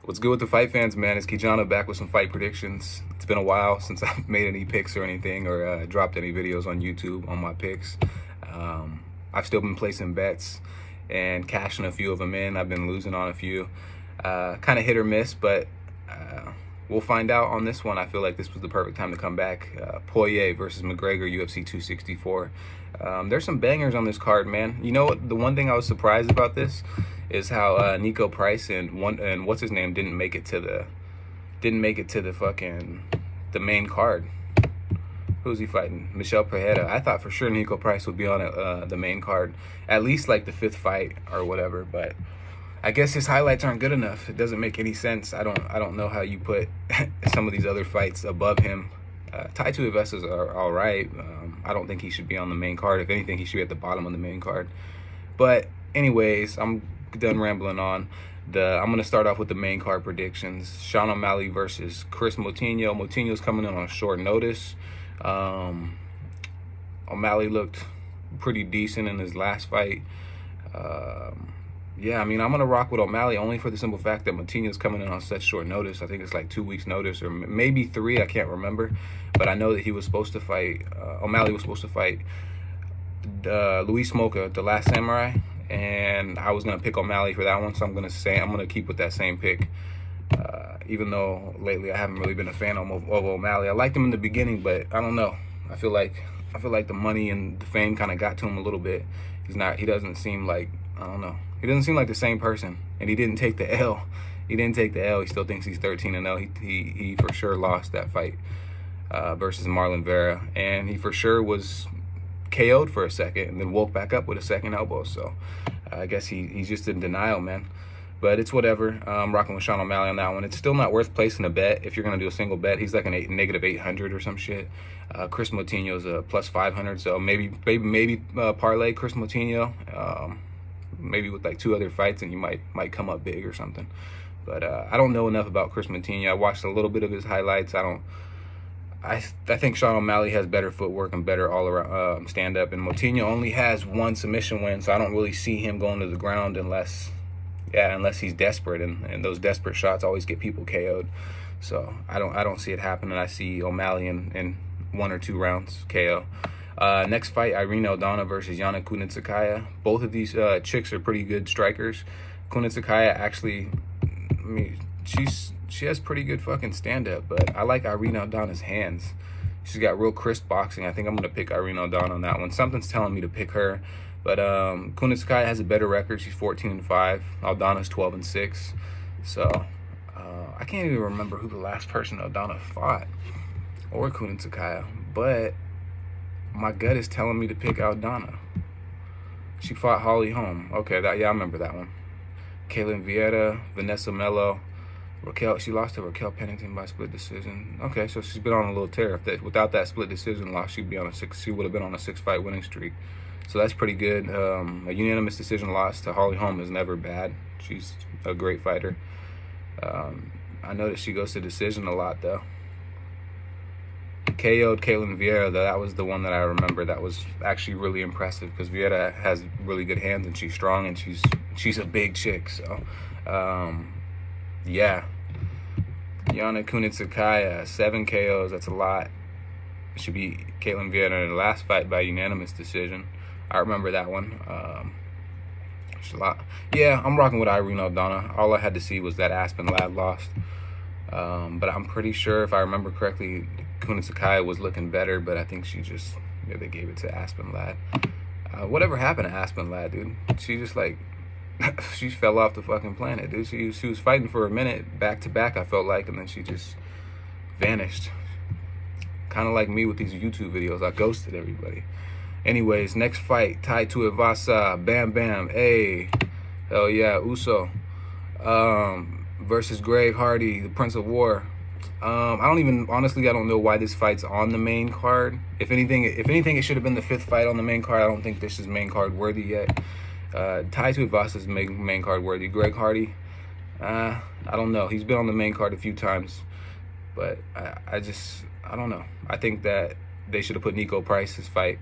What's good with the fight fans, man? It's Kijana back with some fight predictions. It's been a while since I've made any picks or anything, or dropped any videos on YouTube on my picks. I've still been placing bets and cashing a few of them in. I've been losing on a few. Kind of hit or miss, but we'll find out on this one. I feel like this was the perfect time to come back. Poirier versus McGregor, UFC 264. There's some bangers on this card, man. You know what? The one thing I was surprised about this is how Niko Price and what's his name didn't make it to the fucking main card. Who's he fighting? Michel Pereira. I thought for sure Niko Price would be on the main card, at least like the 5th fight or whatever. But I guess his highlights aren't good enough. It doesn't make any sense. I don't know how you put some of these other fights above him. Tai Tuivasa's are all right. I don't think he should be on the main card. If anything, he should be at the bottom of the main card. But anyways, I'm done rambling on. I'm going to start off with the main card predictions. Sean O'Malley versus Chris Moutinho. Moutinho's coming in on short notice. O'Malley looked pretty decent in his last fight. Yeah, I mean, I'm going to rock with O'Malley only for the simple fact that Moutinho's coming in on such short notice. I think it's like 2 weeks notice or maybe 3. I can't remember. But I know that he was supposed to fight, O'Malley was supposed to fight Louis Smolka, the Last Samurai. And I was going to pick O'Malley for that one. So I'm going to keep with that same pick. Even though lately I haven't really been a fan of O'Malley. I liked him in the beginning, but I don't know. I feel like the money and the fame kind of got to him a little bit. He doesn't seem like, I don't know. He doesn't seem like the same person, and he didn't take the L. He didn't take the L. He still thinks he's 13-0. He for sure lost that fight versus Marlon Vera, and he for sure was KO'd for a second and then woke back up with a second elbow. So I guess he's just in denial, man. But it's whatever. I'm rocking with Sean O'Malley on that one. It's still not worth placing a bet if you're gonna do a single bet. He's like a negative 800 or some shit. Chris Moutinho's a plus 500. So maybe parlay Chris Moutinho. Maybe with like 2 other fights and he might come up big or something. But I don't know enough about Chris Moutinho. I watched a little bit of his highlights. I think Sean O'Malley has better footwork and better all around stand up, and Moutinho only has 1 submission win, so I don't really see him going to the ground unless he's desperate, and those desperate shots always get people KO'd. So I don't see it happening. I see O'Malley in 1 or 2 rounds KO. Next fight, Irene Aldana versus Yana Kunitskaya. Both of these chicks are pretty good strikers. Kunitskaya actually, I mean, she has pretty good fucking stand-up, but I like Irene Aldana's hands. She's got real crisp boxing. I think I'm going to pick Irene Aldana on that one. Something's telling me to pick her. But Kunitskaya has a better record. She's 14-5. Aldana's 12-6. So I can't even remember who the last person Aldana fought, or Kunitskaya. But my gut is telling me to pick Aldana. She fought Holly Holm. Okay, I remember that one. Kaylin Vieira, Vanessa Melo, Raquel. She lost to Raquel Pennington by split decision. Okay, so she's been on a little tear. Without that split decision loss, she would have been on a 6-fight winning streak. So that's pretty good. A unanimous decision loss to Holly Holm is never bad. She's a great fighter. I know that she goes to decision a lot though. KO'd Kaylin Vieira, though. That was the one that I remember that was actually really impressive, because Vieira has really good hands and she's strong and she's a big chick. So yeah, Yana Kunitskaya, 7 KOs. That's a lot. She beat Kaylin Vieira in the last fight by unanimous decision. I remember that one. It's a lot. Yeah, I'm rocking with Irene Aldana. All I had to see was that Aspen Ladd lost. But I'm pretty sure, if I remember correctly, Kunitskaya was looking better, but I think they gave it to Aspen Ladd. Whatever happened to Aspen Ladd, dude? She just like, she fell off the fucking planet, dude. She was fighting for a minute, back to back, I felt like, and then she just vanished. Kind of like me with these YouTube videos. I ghosted everybody. Anyways, next fight, Tai Tuivasa, Bam Bam, hey, hell yeah, Uso, versus Greg Hardy, the Prince of War. Honestly, I don't know why this fight's on the main card. If anything, it should have been the 5th fight on the main card. I don't think this is main card worthy yet. Tai Tuivasa's main card worthy. Greg Hardy, I don't know. He's been on the main card a few times, but I don't know. I think that they should have put Niko Price's fight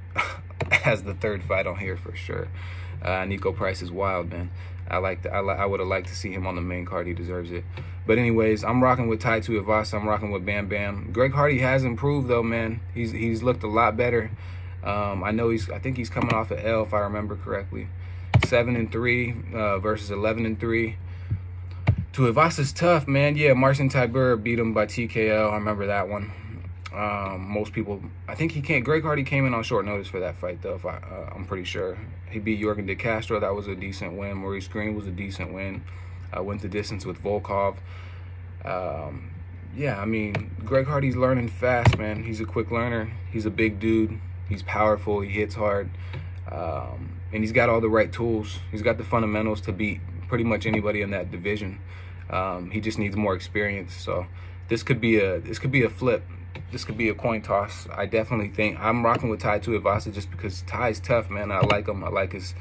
as the 3rd fight on here for sure. Niko Price is wild, man. I would have liked to see him on the main card. He deserves it. But anyways, I'm rocking with Tai Tuivasa. I'm rocking with Bam Bam. Greg Hardy has improved though, man. He's looked a lot better. I think he's coming off an L if I remember correctly. 7-3 versus 11-3. Tuivasa's tough, man. Yeah, Marcin Tybura beat him by TKO. I remember that one. Most people, I think Greg Hardy came in on short notice for that fight, though. I'm pretty sure he beat Yorgan De Castro. That was a decent win. Maurice Green was a decent win. Went the distance with Volkov. Yeah, I mean, Greg Hardy's learning fast, man. He's a quick learner. He's a big dude. He's powerful. He hits hard, and he's got all the right tools. He's got the fundamentals to beat pretty much anybody in that division. He just needs more experience. So this could be a flip. This could be a coin toss. I definitely think I'm rocking with Tai Tuivasa just because Ty's tough, man. I like him. I like his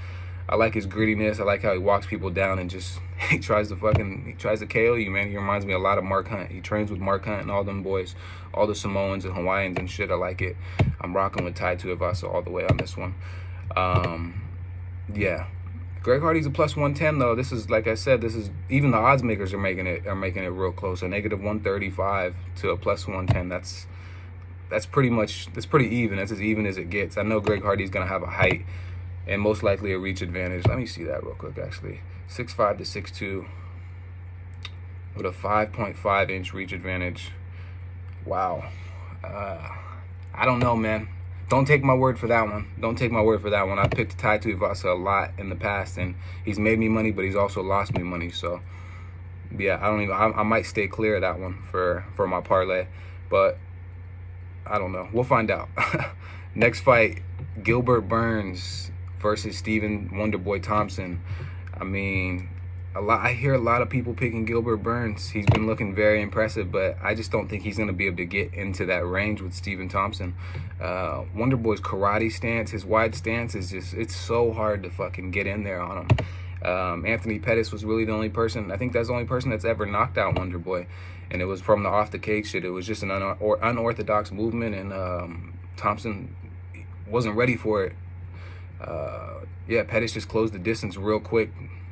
grittiness. I like how he walks people down and just he tries to KO you, man. He reminds me a lot of Mark Hunt. He trains with Mark Hunt and all them boys, all the Samoans and Hawaiians and shit. I like it. I'm rocking with Tai Tuivasa all the way on this one. Yeah. Greg Hardy's a plus 110 though. This is, like I said, this is, even the odds makers are making it real close. A negative 135 to a plus 110. That's pretty even. That's as even as it gets. I know Greg Hardy's gonna have a height and most likely a reach advantage. Let me see that real quick actually. 6'5" to 6'2" with a 5.5 inch reach advantage. Wow. I don't know, man. Don't take my word for that one. Don't take my word for that one. I picked Tai Tuivasa a lot in the past, and he's made me money, but he's also lost me money. So, yeah, I might stay clear of that one for my parlay, but I don't know. We'll find out. Next fight, Gilbert Burns versus Stephen Wonderboy Thompson. I mean, I hear a lot of people picking Gilbert Burns. He's been looking very impressive, but I just don't think he's going to be able to get into that range with Stephen Thompson. Wonderboy's karate stance, his wide stance is just, it's so hard to fucking get in there on him. Anthony Pettis was really the only person, I think that's the only person that's ever knocked out Wonderboy, and it was from the off the cage shit. It was just an unorthodox movement, and Thompson wasn't ready for it. Yeah, Pettis just closed the distance real quick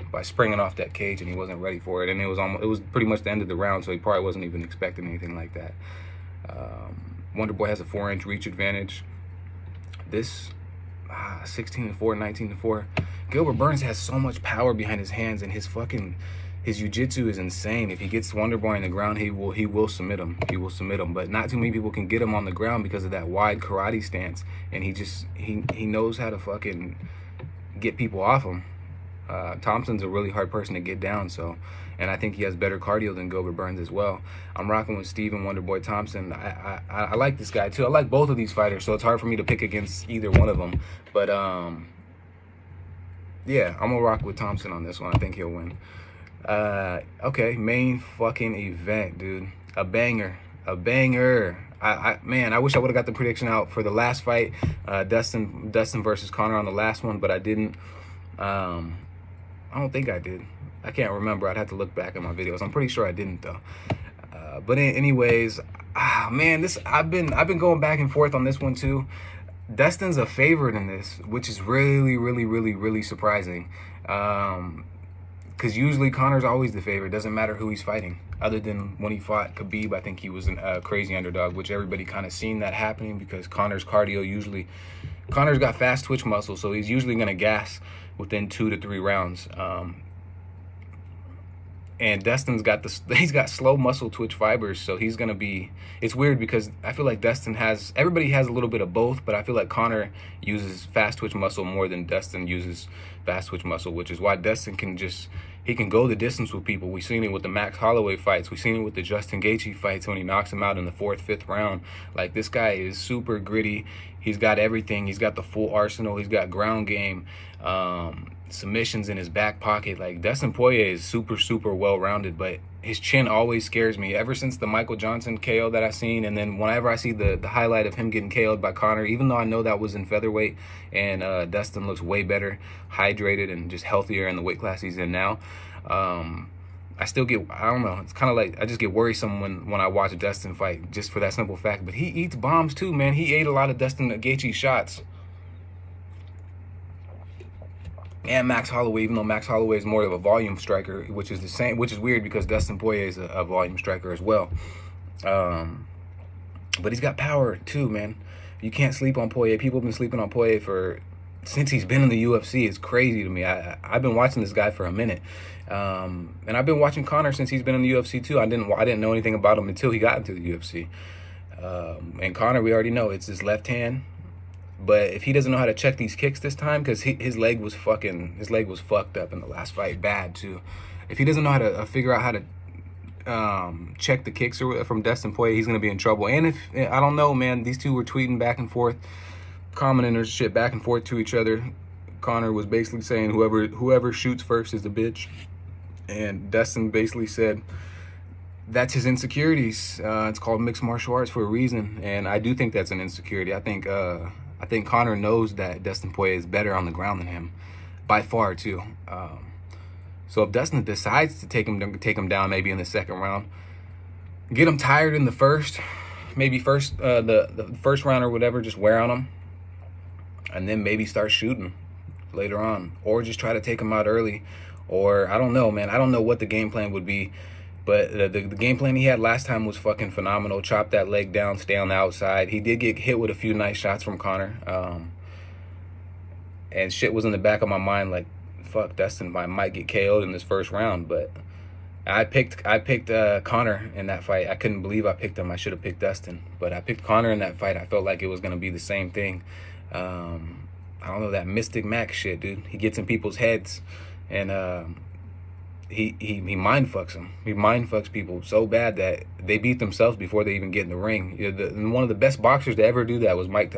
by springing off that cage, and he wasn't ready for it, and it was pretty much the end of the round, so he probably wasn't even expecting anything like that. Wonderboy has a 4-inch reach advantage. This 16-4, 19-4. Gilbert Burns has so much power behind his hands, and his jiu-jitsu is insane. If he gets Wonderboy on the ground, he will submit him. He will submit him, but not too many people can get him on the ground because of that wide karate stance, and he knows how to fucking get people off him. Thompson's a really hard person to get down, and I think he has better cardio than Gilbert Burns as well. I'm rocking with Stephen Wonderboy Thompson. I like this guy too. I like both of these fighters, so it's hard for me to pick against either one of them. But yeah, I'm gonna rock with Thompson on this one. I think he'll win. Okay, main fucking event, dude. A banger. Man, I wish I would have got the prediction out for the last fight, Dustin versus Conor on the last one, but I didn't. I don't think I did. I can't remember. I'd have to look back at my videos. I'm pretty sure I didn't though. But anyways, man, I've been going back and forth on this one too. Dustin's a favorite in this, which is really surprising. Because usually Conor's always the favorite. Doesn't matter who he's fighting. Other than when he fought Khabib, I think he was a crazy underdog, which everybody kind of seen that happening because Conor's got fast twitch muscle, so he's usually going to gas within 2 to 3 rounds. And Dustin's he's got slow muscle twitch fibers, so he's going to be, it's weird because I feel like everybody has a little bit of both, but I feel like Conor uses fast twitch muscle more than Dustin uses fast twitch muscle, which is why Dustin he can go the distance with people. We've seen it with the Max Holloway fights. We've seen it with the Justin Gaethje fights when he knocks him out in the 4th, 5th round. Like, this guy is super gritty. He's got everything. He's got the full arsenal. He's got ground game, submissions in his back pocket. Like, Dustin Poirier is super well-rounded, but his chin always scares me. Ever since the Michael Johnson KO that I've seen, and then whenever I see the highlight of him getting KO'd by Conor, even though I know that was in featherweight, and Dustin looks way better, hydrated, and just healthier in the weight class he's in now, I still get, I don't know, it's kind of like, I just get worrisome when I watch a Dustin fight, just for that simple fact. But he eats bombs too, man. He ate a lot of Dustin Gaethje shots. and Max Holloway, even though Max Holloway is more of a volume striker, which is the same, which is weird because Dustin Poirier is a volume striker as well. But he's got power too, man. You can't sleep on Poirier. People have been sleeping on Poirier since he's been in the UFC. It's crazy to me. I've been watching this guy for a minute, and I've been watching Conor since he's been in the UFC too. I didn't know anything about him until he got into the UFC. And Conor, we already know it's his left hand. But if he doesn't know how to check these kicks this time, because his leg was fucked up in the last fight, bad too. If he doesn't know how to figure out how to check the kicks from Dustin Poirier, he's gonna be in trouble. And if I don't know, man, these two were tweeting back and forth, commenting their shit back and forth to each other. Conor was basically saying whoever shoots first is the bitch, and Dustin basically said that's his insecurities. It's called mixed martial arts for a reason, and I do think that's an insecurity. I think Conor knows that Dustin Poirier is better on the ground than him, by far too. So if Dustin decides to take him down, maybe in the second round, get him tired in the first, maybe the first round or whatever, just wear on him, and then maybe start shooting later on, or just try to take him out early, or I don't know, man. I don't know what the game plan would be. But the game plan he had last time was fucking phenomenal. Chop that leg down, stay on the outside. He did get hit with a few nice shots from Conor. And shit was in the back of my mind like, fuck, Dustin might get KO'd in this first round. But I picked Conor in that fight. I couldn't believe I picked him. I should have picked Dustin. But I picked Conor in that fight. I felt like it was going to be the same thing. I don't know, that Mystic Max shit, dude. He gets in people's heads. And he mind fucks them. He mind fucks people so bad that they beat themselves before they even get in the ring. And one of the best boxers to ever do that was Mike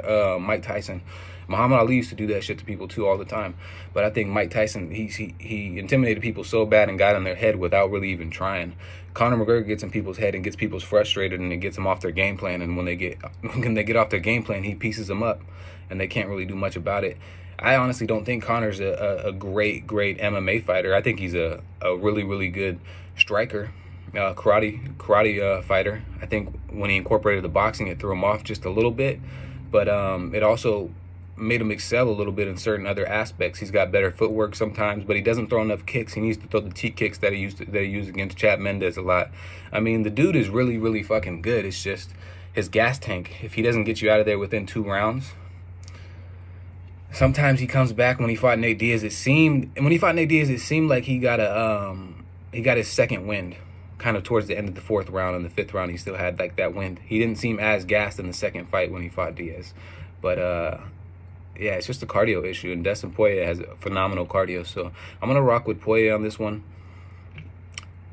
Tyson. Muhammad Ali used to do that shit to people too all the time. But I think Mike Tyson, he intimidated people so bad and got in their head without really even trying. Conor McGregor gets in people's head and gets people frustrated, and it gets them off their game plan. And when they get off their game plan, he pieces them up, and they can't really do much about it. I honestly don't think Conor's a great MMA fighter. I think he's a really, really good striker, karate fighter. I think when he incorporated the boxing, it threw him off just a little bit, but it also made him excel a little bit in certain other aspects. He's got better footwork sometimes, but he doesn't throw enough kicks. He needs to throw the T kicks that he used against Chad Mendes a lot. I mean, the dude is really, really fucking good. It's just his gas tank. If he doesn't get you out of there within 2 rounds. Sometimes he comes back. When he fought Nate Diaz, it seemed like he got his second wind, kind of towards the end of the 4th round. And the 5th round, he still had like that wind. He didn't seem as gassed in the second fight when he fought Diaz. But yeah, it's just a cardio issue, and Dustin Poirier has phenomenal cardio. So I'm gonna rock with Poirier on this one.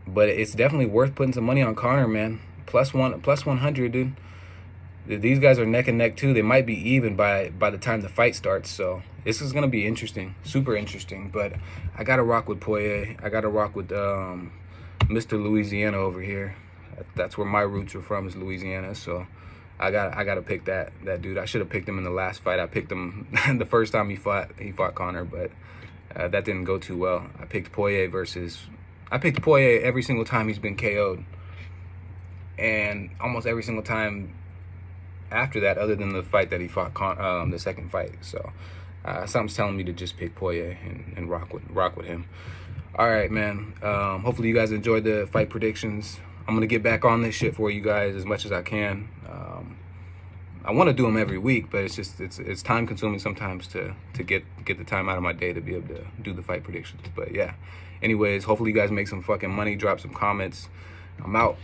But it's definitely worth putting some money on Conor, man. Plus 100, dude. These guys are neck and neck too. They might be even by the time the fight starts. So this is gonna be interesting, super interesting. But I gotta rock with Poirier. I gotta rock with Mr. Louisiana over here. That's where my roots are from, is Louisiana. So I gotta pick that dude. I should have picked him in the last fight. I picked him the first time he fought Conor, but that didn't go too well. I picked Poirier every single time he's been KO'd, and almost every single time after that, other than the fight that he fought, the second fight. So something's telling me to just pick Poirier and rock with him. All right, man. Hopefully you guys enjoyed the fight predictions. I'm gonna get back on this shit for you guys as much as I can. I want to do them every week, but it's time consuming sometimes to get the time out of my day to be able to do the fight predictions. But yeah, anyways, hopefully you guys make some fucking money. Drop some comments. I'm out.